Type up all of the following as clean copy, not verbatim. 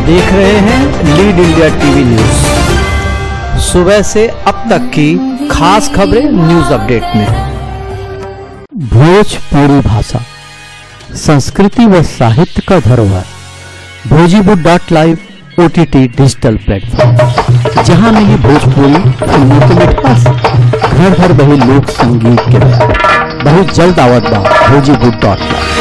देख रहे हैं लीड इंडिया टीवी न्यूज। सुबह से अब तक की खास खबरें न्यूज अपडेट में। भोजपुरी भाषा, संस्कृति व साहित्य का धरोहर। भोजीबुड.live OTT डिजिटल प्लेटफॉर्म, जहां मिली भोजपुरी फिल्मों की मिठास, घर घर बही लोक संगीत के बाद बहुत जल्द आवत बा भोजीबुड.live।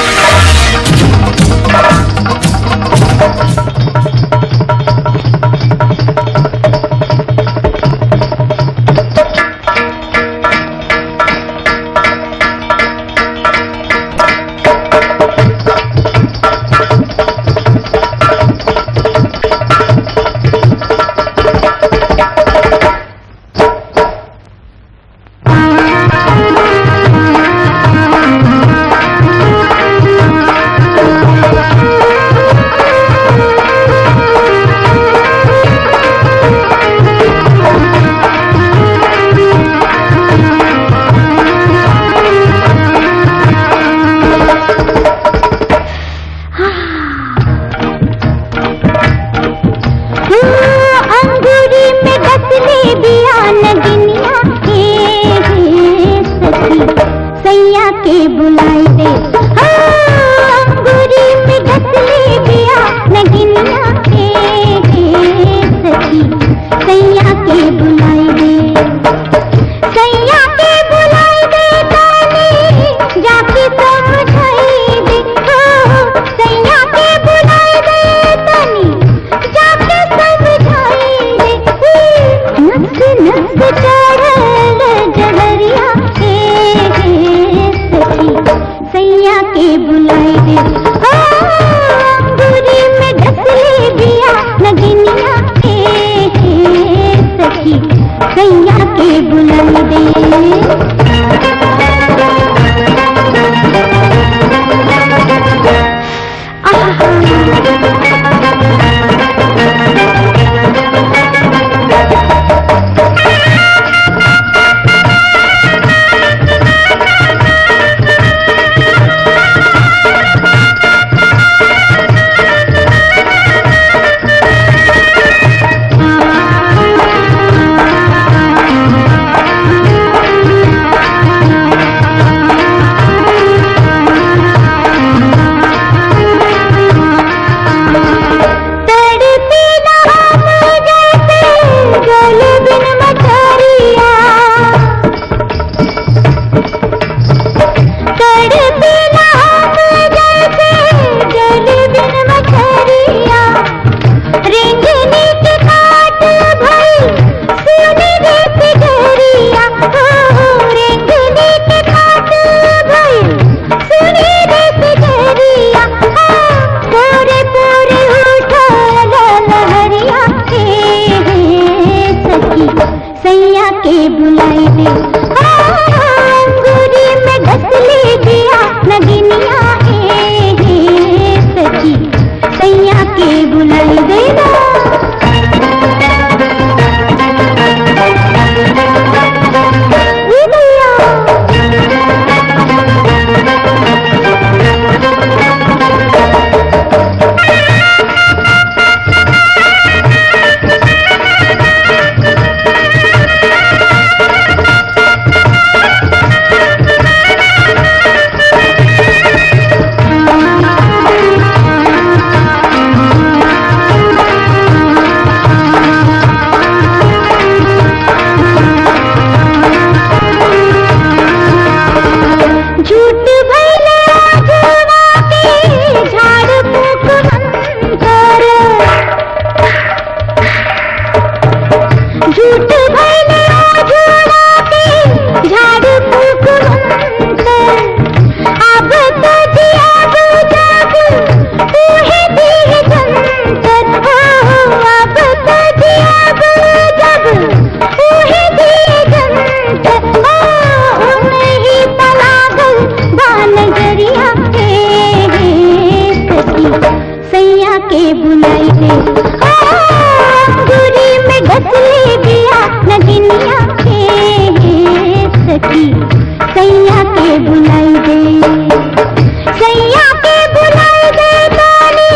सैया के बुलाई दे, अंगूरी में डसले बिया नगिनिया के सखी। सैया के बुलाई दे, सैया के बुलाई दे तानी जाके समझाई दे। सैया के बुलाई दे तानी जाके समझाई दे। नस नस चढ़ल जहरिया सैया के बुलाई दे, अंगूरी में डसले बिया नगिनिया के सखी। सैया के बुलाई दे। सैया के बुलाई दे, अंगूरी में डसले बिया नगिनिया सखी। सैया के बुलाई दे। सैया के बुलाई दे, अंगूरी में डसले बिया नगिनिया के सखी। सैया के बुलाई दे, सैया के बुलाई दे तानी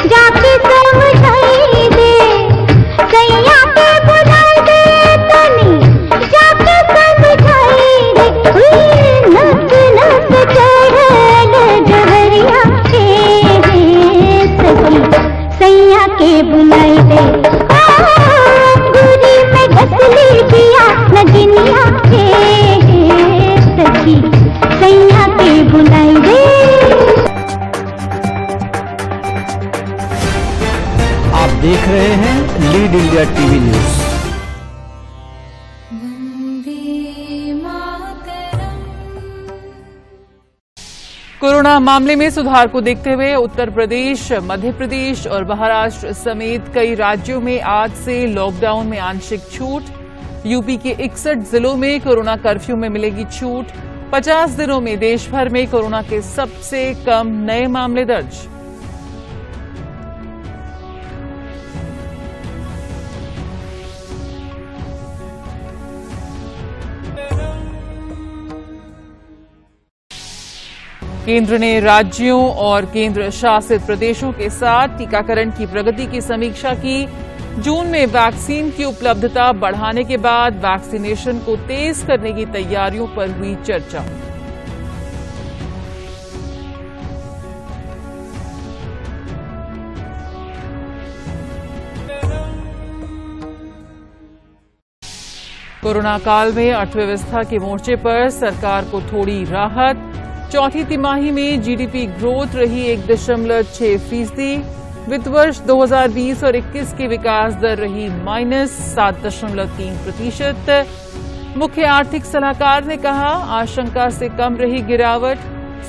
जाके समझाई सैया के बुलाई रे। आप देख रहे हैं lead India TV news. Corona मामले में सुधार को देखते हुए उत्तर प्रदेश, मध्य प्रदेश और महाराष्ट्र समेत कई राज्यों में आज से लॉकडाउन में आंशिक छूट। यूपी के 61 जिलों में कोरोना कर्फ्यू में मिलेगी छूट। 50 दिनों में देश भर में कोरोना के सबसे कम नए मामले दर्ज। केंद्र ने राज्यों और केंद्र शासित प्रदेशों के साथ टीकाकरण की प्रगति की समीक्षा की। जून में वैक्सीन की उपलब्धता बढ़ाने के बाद वैक्सीनेशन को तेज करने की तैयारियों पर हुई चर्चा। कोरोना काल में अर्थव्यवस्था के मोर्चे पर सरकार को थोड़ी राहत। चौथी तिमाही में जीडीपी ग्रोथ रही 1.6%। वित्त वर्ष 2020 और 21 की विकास दर रही -7.3%। मुख्य आर्थिक सलाहकार ने कहा, आशंका से कम रही गिरावट।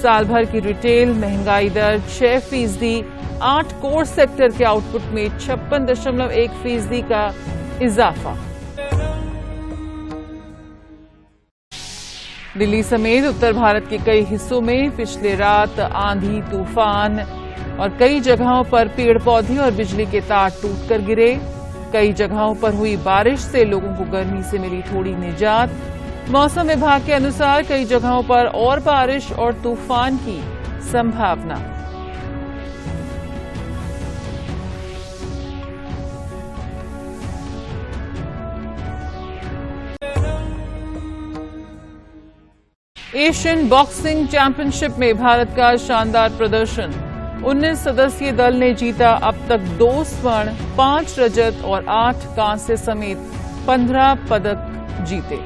साल भर की रिटेल महंगाई दर 6%। 8 कोर सेक्टर के आउटपुट में 56.1% का इजाफा। दिल्ली समेत उत्तर भारत के कई हिस्सों में पिछले रात आंधी, तूफान और कई जगहों पर पेड़ पौधे और बिजली के तार टूटकर गिरे। कई जगहों पर हुई बारिश से लोगों को गर्मी से मिली थोड़ी निजात। मौसम विभाग के अनुसार कई जगहों पर और बारिश और तूफान की संभावना। एशियन बॉक्सिंग चैंपियनशिप में भारत का शानदार प्रदर्शन। 19 सदस्यीय दल ने जीता अब तक 2 स्वर्ण, 5 रजत और 8 कांस्य समेत 15 पदक जीते।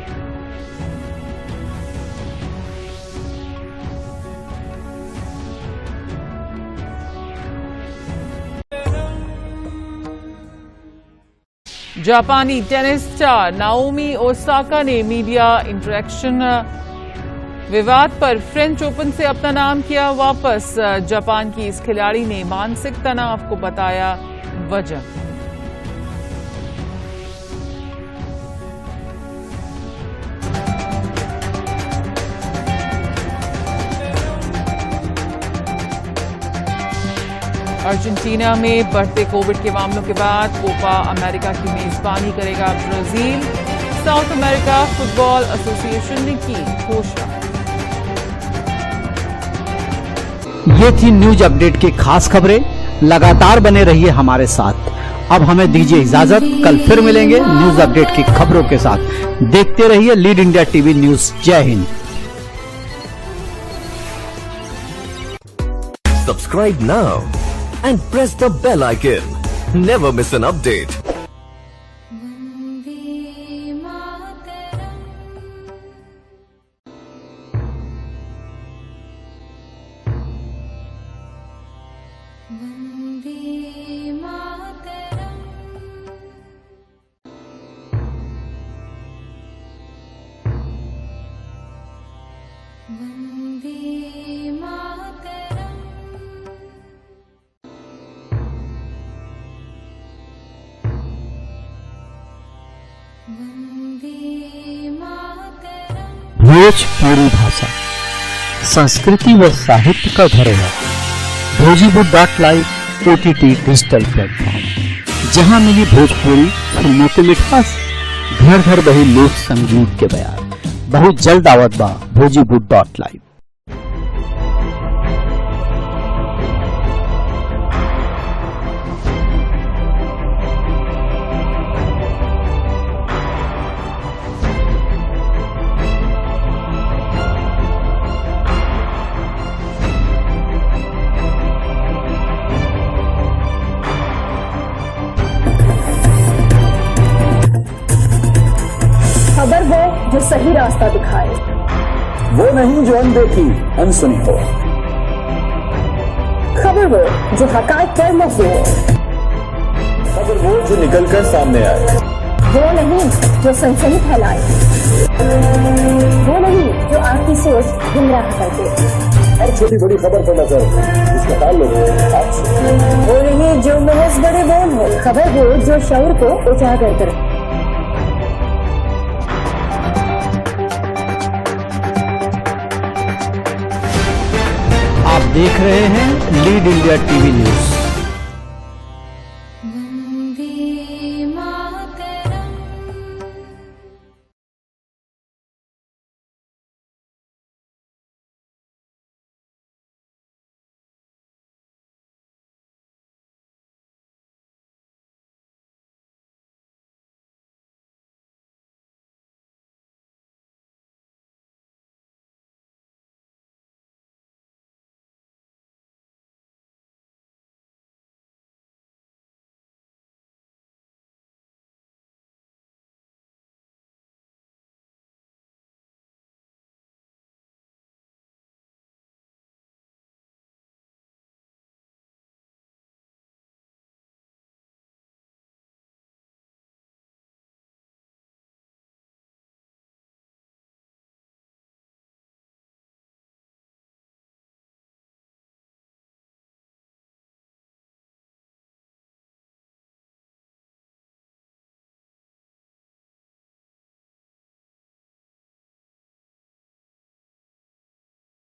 जापानी टेनिस स्टार नाओमी ओसाका ने मीडिया इंटरेक्शन विवाद पर फ्रेंच ओपन से अपना नाम किया वापस। जापान की इस खिलाड़ी ने मानसिक तनाव को बताया वजह। अर्जेंटीना में बढ़ते कोविड के मामलों के बाद कोपा अमेरिका की मेजबानी करेगा Brazil. South America football association ने की घोषणा। ये थी न्यूज अपडेट की खास खबरें। लगातार बने रहिए हमारे साथ। अब हमें दीजिए इजाजत, कल फिर मिलेंगे न्यूज अपडेट की खबरों के साथ। देखते रहिए लीड इंडिया टीवी न्यूज। जय Hind. Subscribe now and press the bell icon. Never miss an update. Bhojpuri भाषा, संस्कृति व साहित्य का धरोहर। भोजीबुड.live OTT डिजिटल प्लेटफॉर्म, जहां मिली भोजपुरी फिल्मों की मिठास, घर घर बही लोक संगीत के बयान। बहुत जल्द आवत बा भोजीबुड.live। खबर है जो सही रास्ता दिखाए, वो नहीं जो अनदेखी अनसुनी हो, खबर वो जो हकायत पर मबनी हो, खबर वो जो निकल कर सामने आए, वो नहीं जो सनसनी फैलाए, वो नहीं जो आपकी सोच गुमराह कर दे। हर छोटी बड़ी खबर पर नजर, इसका ताल्लुक आपसे। वो नहीं जो महज बड़े बोल हो, खबर वो जो शऊर को उजागर करे। आप देख रहे हैं लीड इंडिया टीवी न्यूज।